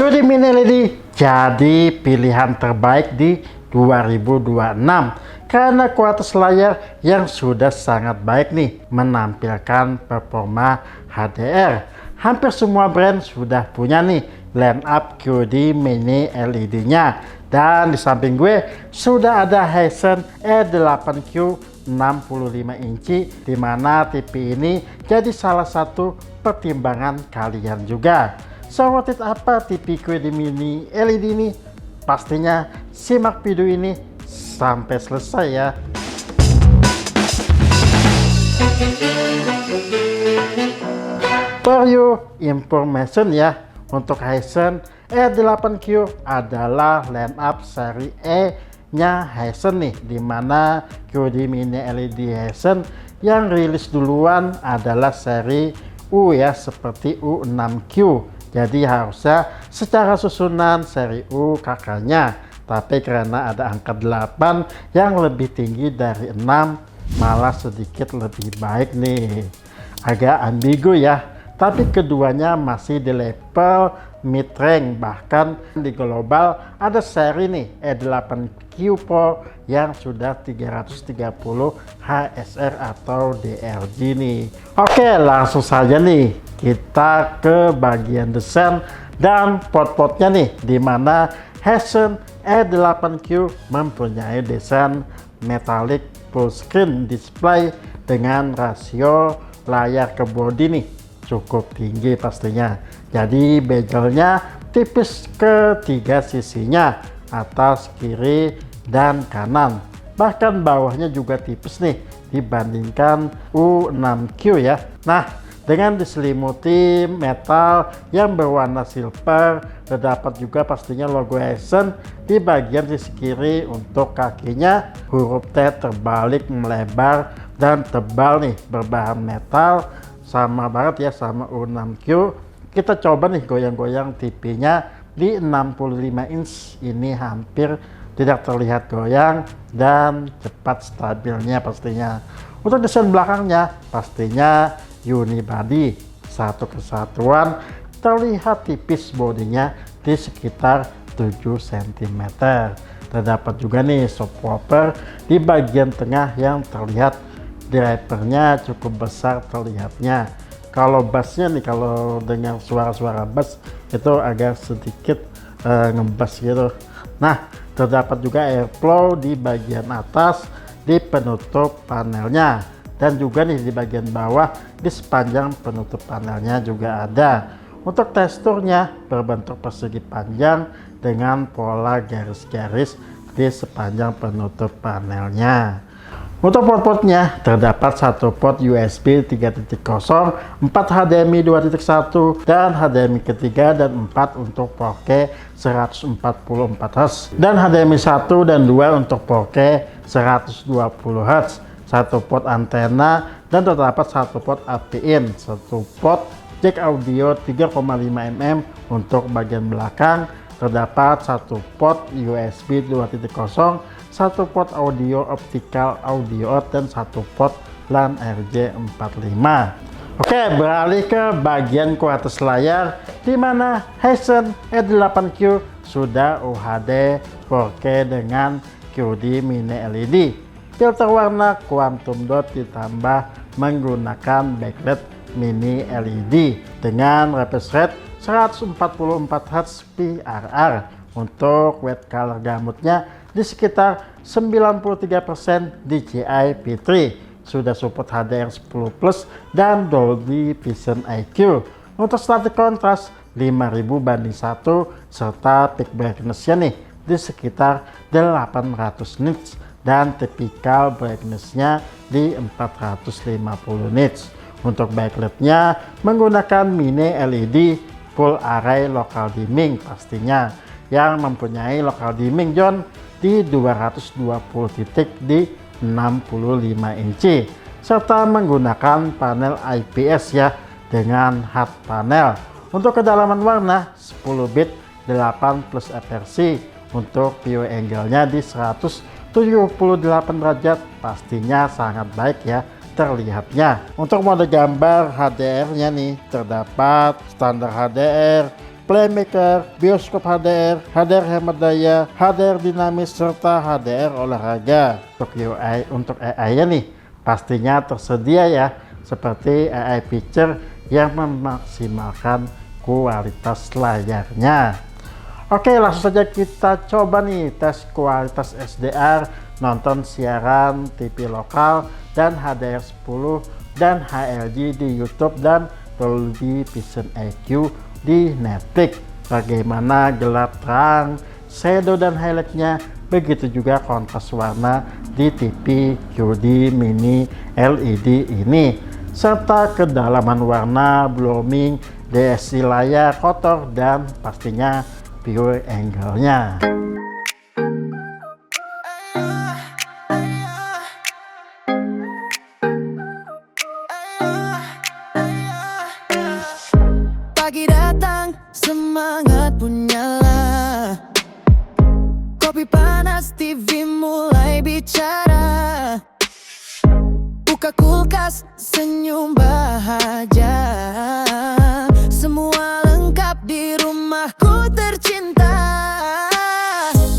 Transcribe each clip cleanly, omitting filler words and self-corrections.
QD Mini LED jadi pilihan terbaik di 2026 karena kualitas layar yang sudah sangat baik nih, menampilkan performa HDR. Hampir semua brand sudah punya nih line up QD Mini LED-nya. Dan di samping gue sudah ada Hisense E8Q 65 inci, dimana TV ini jadi salah satu pertimbangan kalian juga. So worth it apa TV QD Mini LED ini? Pastinya simak video ini sampai selesai ya. For your information ya, untuk Hisense E8Q adalah line up seri E nya Hisense nih, dimana QD Mini LED Hisense yang rilis duluan adalah seri U ya, seperti U6Q. Jadi harusnya secara susunan seri U kakaknya, tapi karena ada angka 8 yang lebih tinggi dari 6, malah sedikit lebih baik nih. Agak ambigu ya, tapi keduanya masih di level mid range. Bahkan di global ada seri nih E8Q Pro yang sudah 330 HSR atau DRG nih. Oke, langsung saja nih kita ke bagian desain dan pot-potnya nih, dimana Hisense E8Q mempunyai desain metalik full screen display dengan rasio layar ke bodi nih cukup tinggi pastinya. Jadi bezelnya tipis ke tiga sisinya, atas, kiri, dan kanan. Bahkan bawahnya juga tipis nih dibandingkan U6Q ya. Nah, dengan diselimuti metal yang berwarna silver, terdapat juga pastinya logo Hisense di bagian sisi kiri. Untuk kakinya huruf T terbalik melebar dan tebal nih, berbahan metal, sama banget ya sama U6Q. Kita coba nih goyang-goyang TV-nya di 65 inch ini, hampir tidak terlihat goyang dan cepat stabilnya pastinya. Untuk desain belakangnya pastinya unibody satu kesatuan, terlihat tipis bodinya di sekitar 7 cm. Terdapat juga nih subwoofer di bagian tengah yang terlihat drivernya cukup besar terlihatnya. Kalau bassnya nih, kalau dengan suara-suara bass itu agak sedikit ngebass gitu. Nah, terdapat juga airflow di bagian atas di penutup panelnya, dan juga nih di bagian bawah di sepanjang penutup panelnya juga ada. Untuk teksturnya berbentuk persegi panjang dengan pola garis-garis di sepanjang penutup panelnya. Untuk port-portnya terdapat satu port USB 3.0, 4 HDMI 2.1, dan HDMI ketiga dan 4 untuk 4K 144Hz, dan HDMI 1 dan 2 untuk 4K 120Hz, satu port antena, dan terdapat satu port AV-in, satu port jack audio 3,5 mm untuk bagian belakang, terdapat satu port USB 2.0, satu port audio optical audio out, dan satu port LAN RJ45. Oke, beralih ke bagian kualitas layar, di mana Hisense E8Q sudah UHD 4K dengan QD Mini LED. Filter warna quantum dot ditambah menggunakan backlight mini LED dengan refresh rate 144Hz PRR. Untuk white color gamutnya di sekitar 93% DJI P3, sudah support HDR10 Plus dan Dolby Vision IQ. Untuk static contrast 5000:1, serta peak brightness-nya nih di sekitar 800 nits dan typical brightness-nya di 450 nits. Untuk backlight-nya menggunakan mini LED full array local dimming pastinya, yang mempunyai local dimming zone di 220 titik di 65 inci, serta menggunakan panel IPS ya dengan hard panel. Untuk kedalaman warna 10 bit 8 plus FRC. Untuk view angle-nya di 178 derajat, pastinya sangat baik ya terlihatnya. Untuk mode gambar HDR-nya nih terdapat standar HDR, playmaker, bioskop HDR, HDR hemat daya, HDR dinamis, serta HDR olahraga. Untuk AI-nya nih, pastinya tersedia ya, seperti AI picture yang memaksimalkan kualitas layarnya. Oke, langsung saja kita coba nih tes kualitas SDR, nonton siaran TV lokal dan HDR10 dan HLG di YouTube dan Dolby Vision IQ di Netflix. Bagaimana gelap terang, shadow dan highlightnya, begitu juga kontras warna di TV QD Mini LED ini, serta kedalaman warna, blooming, DSI layar kotor, dan pastinya view angle-nya. Pagi datang, semangat pun nyala. Kopi panas, TV mulai bicara. Buka kulkas, senyum bahagia. Semua lengkap di rumahku tercinta.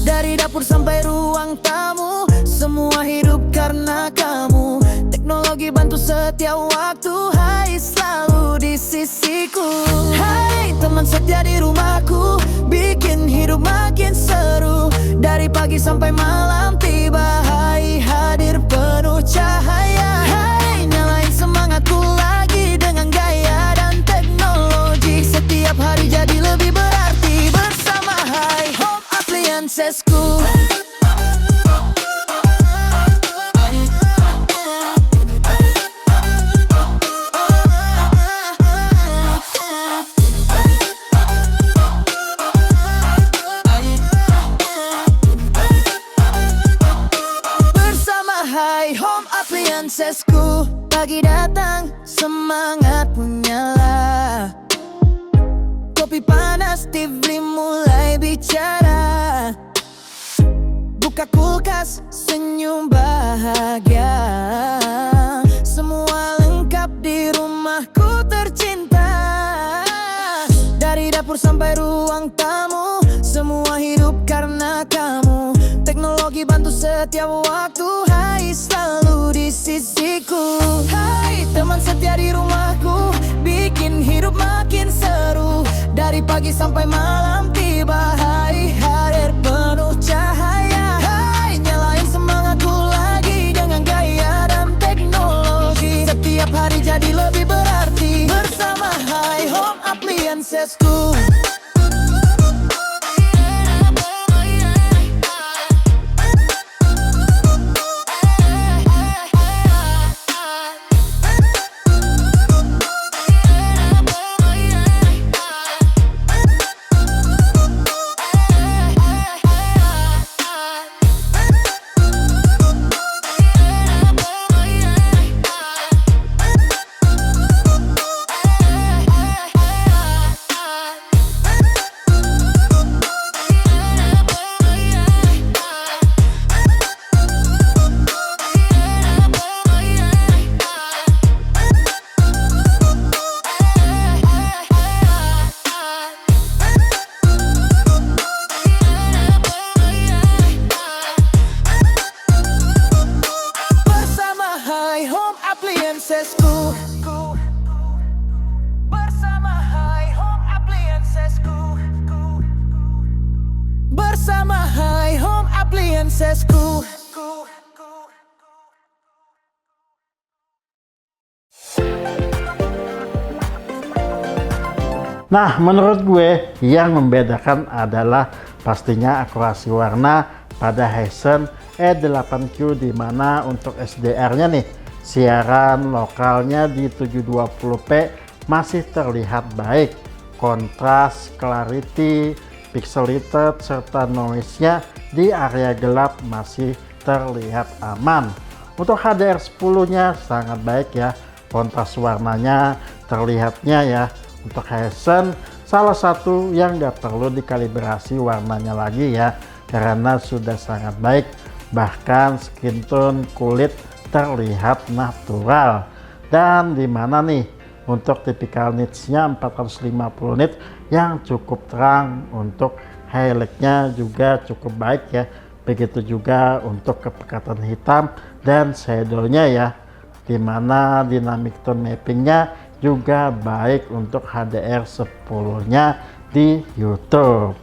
Dari dapur sampai ruang tamu, semua hidup karena kamu. Teknologi bantu setiap waktu, hai selalu di sisiku. Hai teman setia di rumahku, bikin hidup makin seru. Dari pagi sampai malam tiba, hai hadir penuh cahaya. Hai nyalain semangatku lagi dengan gaya dan teknologi. Setiap hari jadi lebih berarti bersama Hai Home Appliancesku. Appliancesku, pagi datang, semangat pun nyala. Kopi panas, TV mulai bicara. Buka kulkas, senyum bahagia. Semua lengkap di rumahku tercinta. Dari dapur sampai ruang tamu, semua hidup karena kamu. Teknologi bantu setiap waktu, hai selalu di sisiku. Hai teman setia di rumahku, bikin hidup makin seru. Dari pagi sampai malam tiba, hai hadir penuh cahaya. Hai nyalain semangatku lagi dengan gaya dan teknologi. Setiap hari jadi lebih berarti bersama Hai Home Appliancesku. Bersama Hai Home Appliancesku. Nah, menurut gue yang membedakan adalah pastinya akurasi warna pada Hisense E8Q, di mana untuk SDR-nya nih, siaran lokalnya di 720p masih terlihat baik. Kontras, clarity, pixelated, serta noise-nya di area gelap masih terlihat aman. Untuk HDR10-nya sangat baik ya, kontras warnanya terlihatnya ya. Untuk Hisense salah satu yang nggak perlu dikalibrasi warnanya lagi ya, karena sudah sangat baik. Bahkan skin tone kulit terlihat natural. Dan dimana nih untuk typical nits-nya 450 nit yang cukup terang. Untuk highlightnya juga cukup baik ya, begitu juga untuk kepekatan hitam dan shadownya ya, dimana dynamic tone mappingnya juga baik untuk HDR10 nya di YouTube.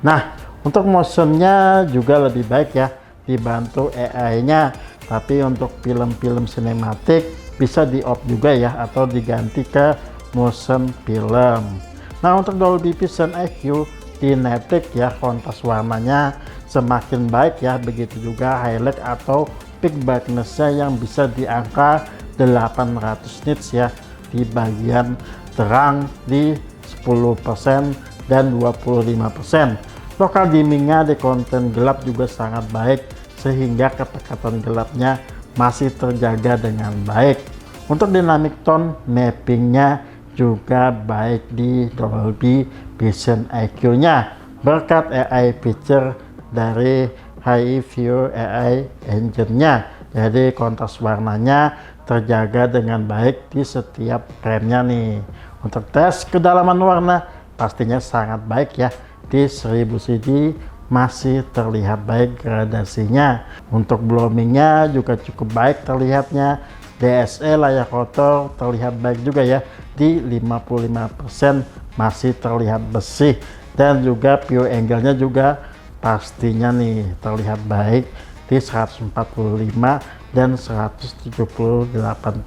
Nah, untuk motionnya juga lebih baik ya, dibantu AI nya, tapi untuk film-film sinematik bisa di off juga ya, atau diganti ke motion film. Nah, untuk Dolby Vision IQ Kinetic ya, kontras warnanya semakin baik ya, begitu juga highlight atau peak brightness-nya yang bisa di angka 800 nits ya, di bagian terang di 10% dan 25%. Lokal dimmingnya di konten gelap juga sangat baik, sehingga kepekatan gelapnya masih terjaga dengan baik. Untuk dynamic tone mappingnya juga baik di Dolby Vision IQ nya berkat AI feature dari HiView AI engine nya. Jadi kontras warnanya terjaga dengan baik di setiap frame-nya nih. Untuk tes kedalaman warna pastinya sangat baik ya, di 1000 CD masih terlihat baik gradasinya. Untuk bloomingnya juga cukup baik terlihatnya. DSE layar kotor terlihat baik juga ya, di 55% masih terlihat bersih, dan juga view angle-nya juga pastinya nih terlihat baik di 145 dan 178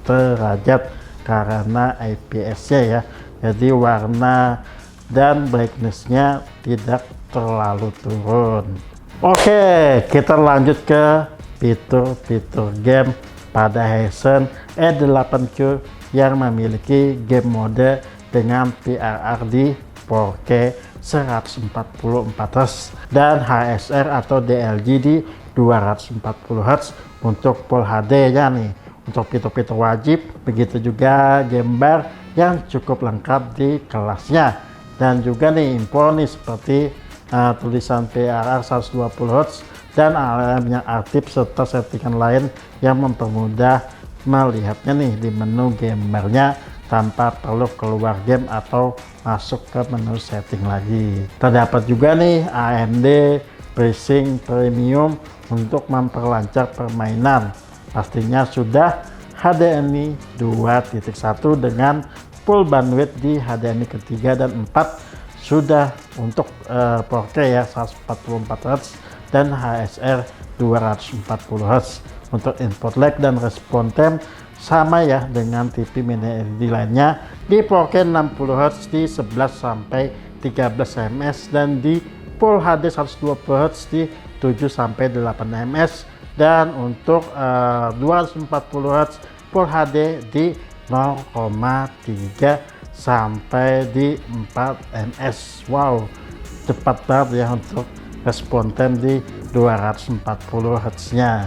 derajat karena IPS-nya ya. Jadi warna dan brightness-nya tidak terlalu turun. Oke, kita lanjut ke fitur-fitur game pada Hisense E8Q yang memiliki game mode dengan PRR di 4K 144Hz dan HSR atau DLG di 240Hz untuk Full HD nya nih. Untuk fitur-fitur wajib, begitu juga gambar yang cukup lengkap di kelasnya, dan juga nih info nih seperti tulisan PRR 120Hz dan alarm yang aktif serta settingan lain yang mempermudah melihatnya nih di menu gambarnya tanpa perlu keluar game atau masuk ke menu setting lagi. Terdapat juga nih AMD FreeSync Premium untuk memperlancar permainan. Pastinya sudah HDMI 2.1 dengan full bandwidth di HDMI ketiga dan 4, sudah untuk 4K ya 144Hz dan HSR 240Hz. Untuk input lag dan respon time sama ya dengan TV mini LED lainnya, di 4K 60Hz di 11 sampai 13 ms dan di Full HD 120Hz di 7 sampai 8 ms, dan untuk 240Hz Full HD di 0,3 sampai di 4 ms. Wow, cepat banget ya untuk respon time di 240Hz nya.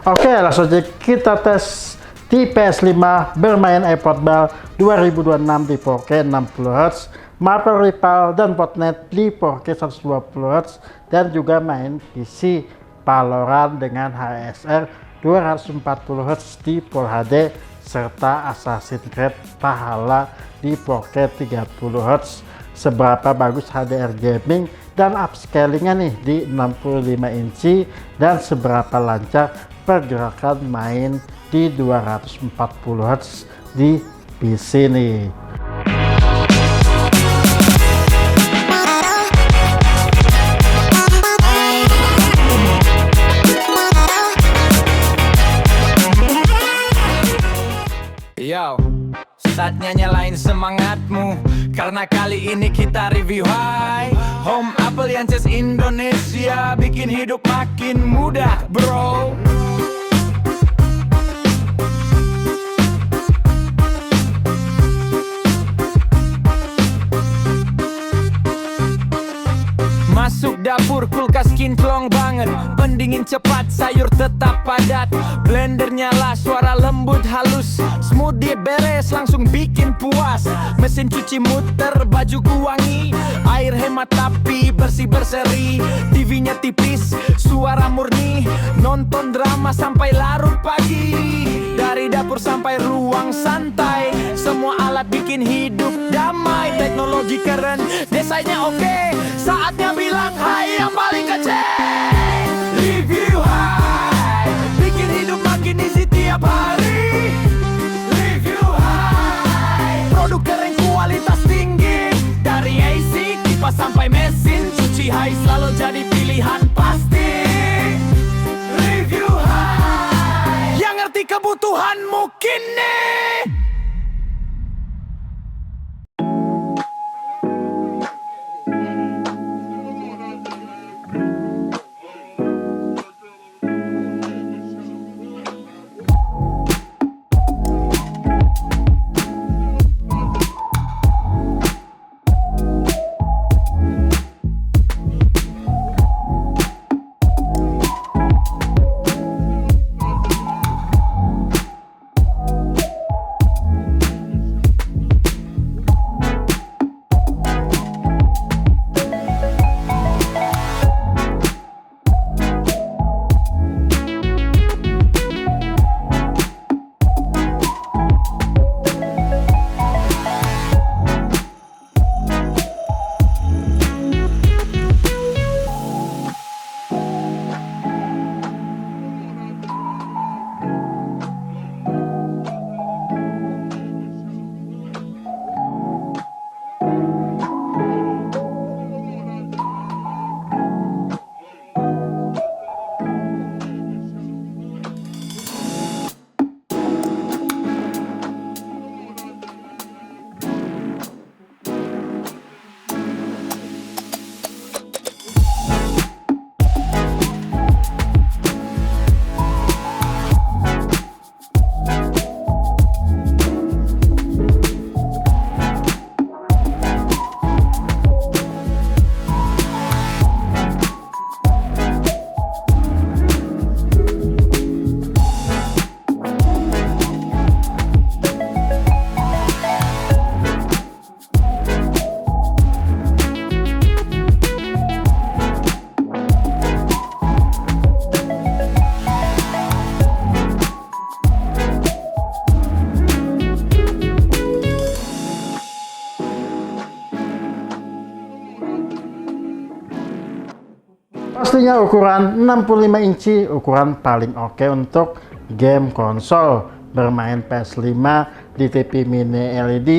Oke, langsung aja kita tes di PS5 bermain eFootball 2026 di 4K 60Hz, Marvel Rivals dan Fortnite di 4K 120Hz, dan juga main PC Valorant dengan HSR 240Hz di Full HD, serta Assassin's Creed Valhalla di 4K 30Hz. Seberapa bagus HDR gaming dan upscalingnya nih di 65 inci, dan seberapa lancar pergerakan main di 240Hz di PC nih. Yo, saatnya nyalain semangatmu, karena kali ini kita review High Home Appliances Indonesia, bikin hidup makin mudah bro. Masuk dapur, kulkas kinclong banget, pendingin cepat, sayur tetap padat, blender nyala, suara lembut halus, smoothie beres, langsung bikin puas, mesin cuci muter, bajuku wangi, air hemat tapi bersih berseri, TV-nya tipis, suara murni, nonton drama sampai larut pagi, dari dapur sampai ruang santai, semua alat di bikin hidup damai. Teknologi keren, desainnya oke, saatnya bilang hai yang paling kecil. Review high, bikin hidup makin easy tiap hari. Review high, produk keren kualitas tinggi, dari AC, kipas sampai mesin cuci. High selalu jadi pilihan pasti. Review high, yang ngerti kebutuhanmu kini. Pastinya ukuran 65 inci ukuran paling oke untuk game konsol. Bermain PS5 di TV mini LED,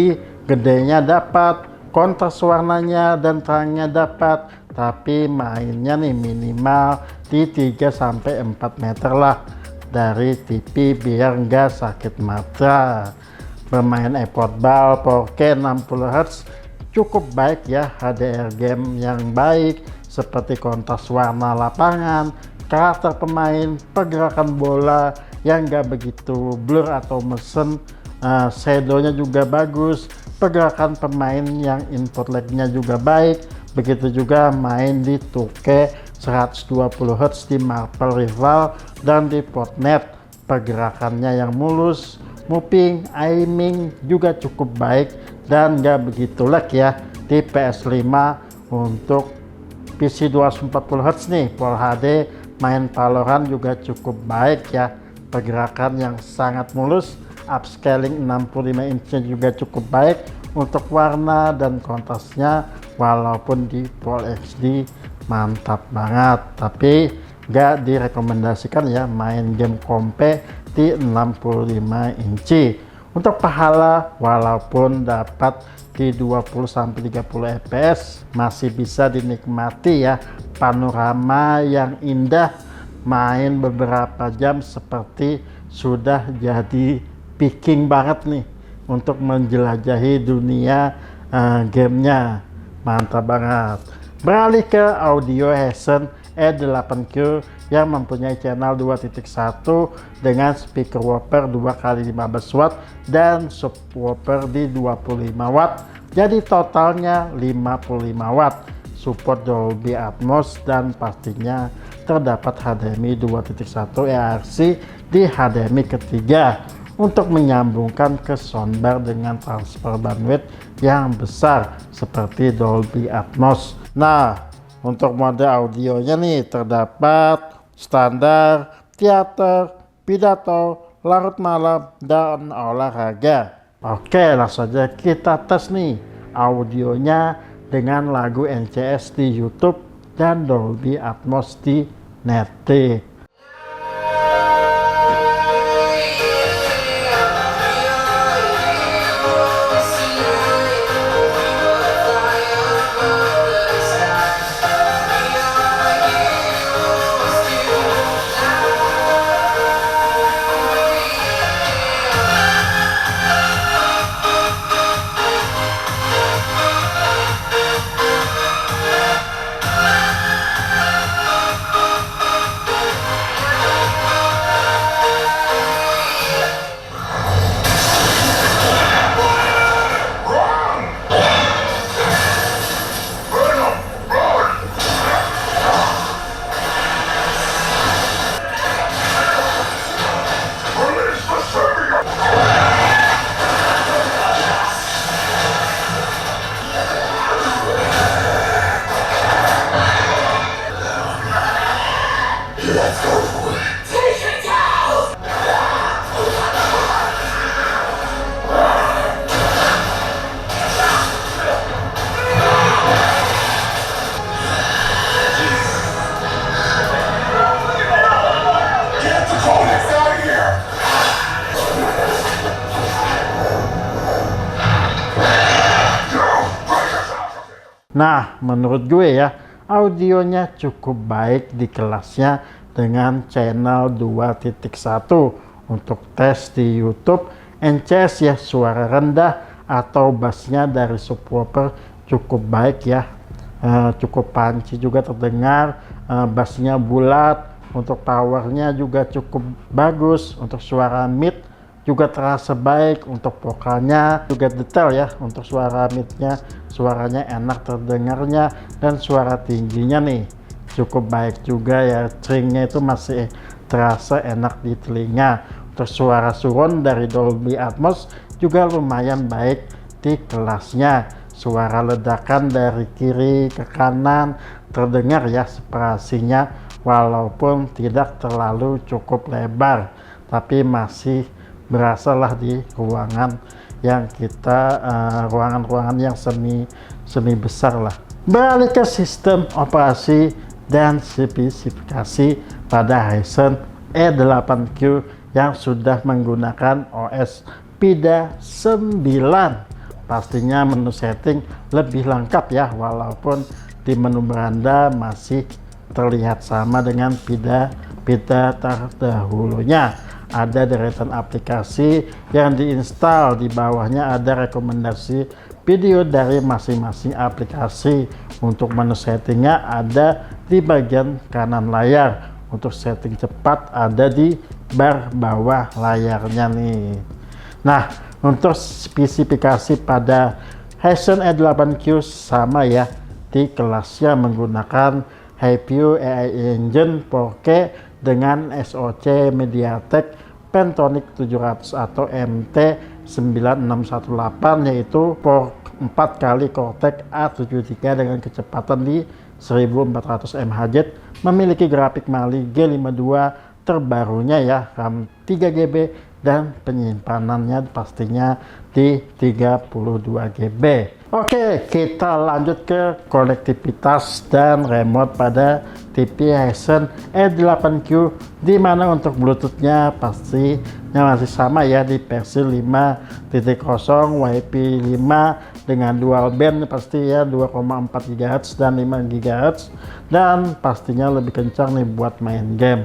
gedenya dapat, kontras warnanya dan terangnya dapat, tapi mainnya nih minimal di 3-4 meter lah dari TV biar nggak sakit mata. Bermain e-football 4K 60 Hz cukup baik ya, HDR game yang baik seperti kontras warna lapangan, karakter pemain, pergerakan bola yang nggak begitu blur atau mesen, shadownya juga bagus, pergerakan pemain yang input lag-nya juga baik, begitu juga main di 2K 120 Hz di Marvel Rival dan di Fortnite, pergerakannya yang mulus, moving, aiming juga cukup baik dan nggak begitu lag ya. Di PS5 untuk PC 240 Hz nih Full HD, main Valorant juga cukup baik ya, pergerakan yang sangat mulus, upscaling 65 inch juga cukup baik untuk warna dan kontrasnya, walaupun di Full HD mantap banget, tapi nggak direkomendasikan ya main game kompe di 65 inci. Untuk pahala walaupun dapat di 20-30 fps masih bisa dinikmati ya, panorama yang indah, main beberapa jam seperti sudah jadi picking banget nih untuk menjelajahi dunia gamenya, mantap banget. Beralih ke audio Hisense E8Q yang mempunyai channel 2.1 dengan speaker woofer 2x15 watt dan subwoofer di 25 watt, jadi totalnya 55 watt, support Dolby Atmos dan pastinya terdapat HDMI 2.1 ERC di HDMI ketiga untuk menyambungkan ke soundbar dengan transfer bandwidth yang besar seperti Dolby Atmos. Nah, untuk mode audionya nih terdapat standar, teater, pidato, larut malam, dan olahraga. Oke, langsung saja kita tes nih audionya dengan lagu NCS di YouTube dan Dolby Atmos di Netic. Nah, menurut gue ya, audionya cukup baik di kelasnya dengan channel 2.1 untuk tes di YouTube. NCS ya, suara rendah atau bassnya dari subwoofer cukup baik ya, cukup punchy juga terdengar, bassnya bulat, untuk powernya juga cukup bagus, untuk suara mid juga terasa baik, untuk vokalnya juga detail ya, untuk suara midnya suaranya enak terdengarnya, dan suara tingginya nih cukup baik juga ya, stringnya itu masih terasa enak di telinga. Untuk suara surround dari Dolby Atmos juga lumayan baik di kelasnya, suara ledakan dari kiri ke kanan terdengar ya separasinya, walaupun tidak terlalu cukup lebar tapi masih berasalah di ruangan yang kita ruangan-ruangan yang semi besar lah. Beralih ke sistem operasi dan spesifikasi pada Hisense E8Q yang sudah menggunakan OS PIDA 9. Pastinya menu setting lebih lengkap ya, walaupun di menu beranda masih terlihat sama dengan PIDA terdahulunya. Ada deretan aplikasi yang diinstal, di bawahnya ada rekomendasi video dari masing-masing aplikasi. Untuk menu settingnya ada di bagian kanan layar, untuk setting cepat ada di bar bawah layarnya nih. Nah, untuk spesifikasi pada Hisense E8Q sama ya, di kelasnya menggunakan Hi-View AI Engine 4K dengan SoC MediaTek Pentonic 700 atau MT9618, yaitu 4 kali Cortex A73 dengan kecepatan di 1400 MHz, memiliki grafik Mali G52 terbarunya ya, RAM 3GB dan penyimpanannya pastinya di 32 GB. Oke, kita lanjut ke konektivitas dan remote pada TV Hisense E8Q, di mana untuk Bluetooth-nya pastinya masih sama ya, di versi 5.0 WiFi 5 dengan dual band pasti ya, 2,4 GHz dan 5 GHz, dan pastinya lebih kencang nih buat main game.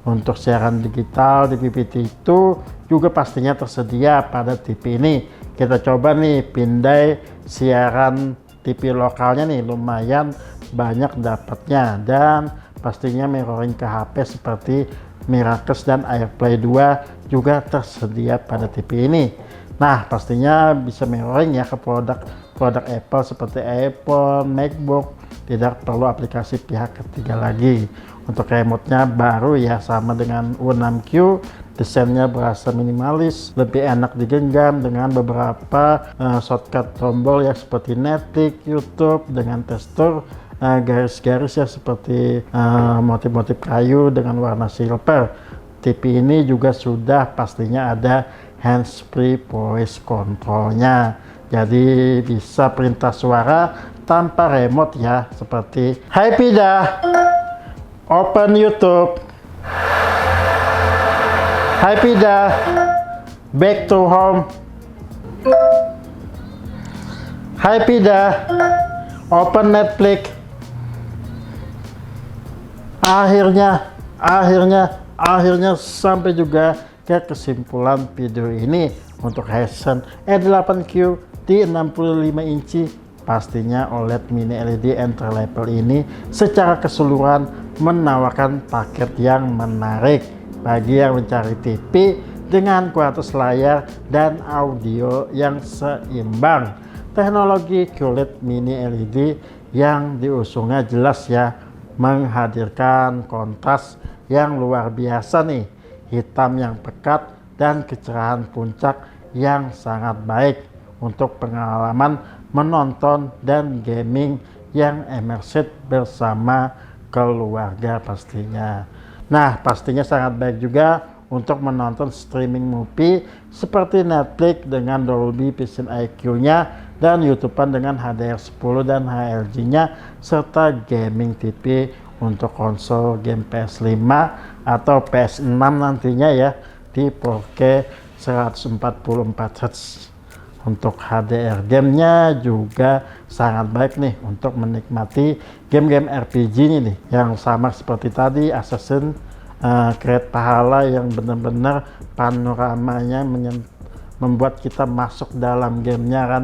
Untuk siaran digital di PVT itu juga pastinya tersedia pada TV ini. Kita coba nih pindai siaran TV lokalnya nih, lumayan banyak dapatnya, dan pastinya mirroring ke HP seperti Miracles dan AirPlay 2 juga tersedia pada TV ini. Nah, pastinya bisa mirroring ya ke produk Apple seperti iPhone, MacBook, tidak perlu aplikasi pihak ketiga lagi. Untuk remote-nya baru ya, sama dengan U6Q, desainnya berasa minimalis, lebih enak digenggam dengan beberapa shortcut tombol ya seperti Netic, YouTube, dengan tekstur garis-garis ya seperti motif-motif kayu dengan warna silver. TV ini juga sudah pastinya ada hands-free voice controlnya. Jadi bisa perintah suara tanpa remote ya, seperti "Hai Pida, open YouTube. Hai Pida, back to home. Hai Pida, open Netflix." Akhirnya sampai juga ke kesimpulan video ini untuk Hisense E8Q di 65 inci. Pastinya OLED mini LED entry level ini secara keseluruhan menawarkan paket yang menarik bagi yang mencari TV dengan kualitas layar dan audio yang seimbang. Teknologi QLED mini LED yang diusungnya jelas ya, menghadirkan kontras yang luar biasa nih, hitam yang pekat dan kecerahan puncak yang sangat baik untuk pengalaman menonton dan gaming yang imersif bersama keluarga pastinya. Nah, pastinya sangat baik juga untuk menonton streaming movie seperti Netflix dengan Dolby Vision IQ-nya dan YouTube-an dengan HDR10 dan HLG-nya, serta gaming TV untuk konsol game PS5 atau PS6 nantinya ya di 4K 144Hz. Untuk HDR gamenya juga sangat baik nih untuk menikmati game-game RPG nih yang sama seperti tadi Assassin's Creed Valhalla yang benar-benar panoramanya membuat kita masuk dalam gamenya kan,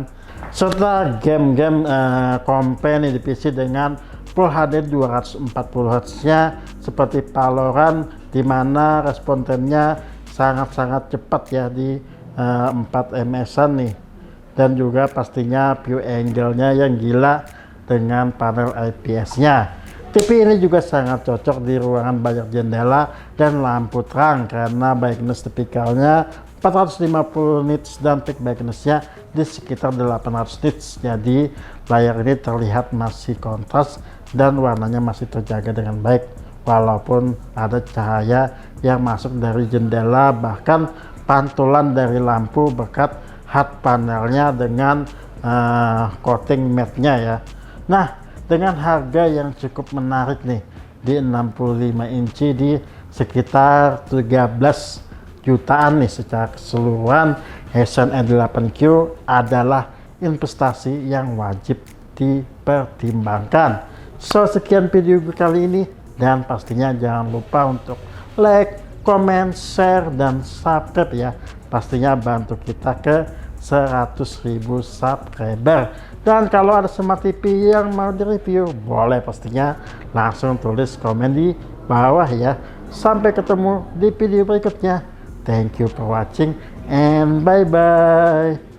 serta game-game company di PC dengan Full HD 240Hz nya seperti Valorant, di mana respon time-nya sangat-sangat cepat ya di 4 ms-an nih, dan juga pastinya view angle-nya yang gila dengan panel IPS-nya. TV ini juga sangat cocok di ruangan banyak jendela dan lampu terang karena brightness tipikalnya 450 nits dan peak brightness-nya di sekitar 800 nits. Jadi layar ini terlihat masih kontras dan warnanya masih terjaga dengan baik walaupun ada cahaya yang masuk dari jendela, bahkan pantulan dari lampu berkat hard panelnya dengan coating matte-nya ya. Nah, dengan harga yang cukup menarik nih di 65 inci di sekitar 13 jutaan nih secara keseluruhan, Hisense E8Q adalah investasi yang wajib dipertimbangkan. So, sekian video kali ini, dan pastinya jangan lupa untuk like, comment, share, dan subscribe ya. Pastinya bantu kita ke 100.000 subscriber. Dan kalau ada Smart TV yang mau direview, boleh pastinya langsung tulis komen di bawah ya. Sampai ketemu di video berikutnya. Thank you for watching and bye bye.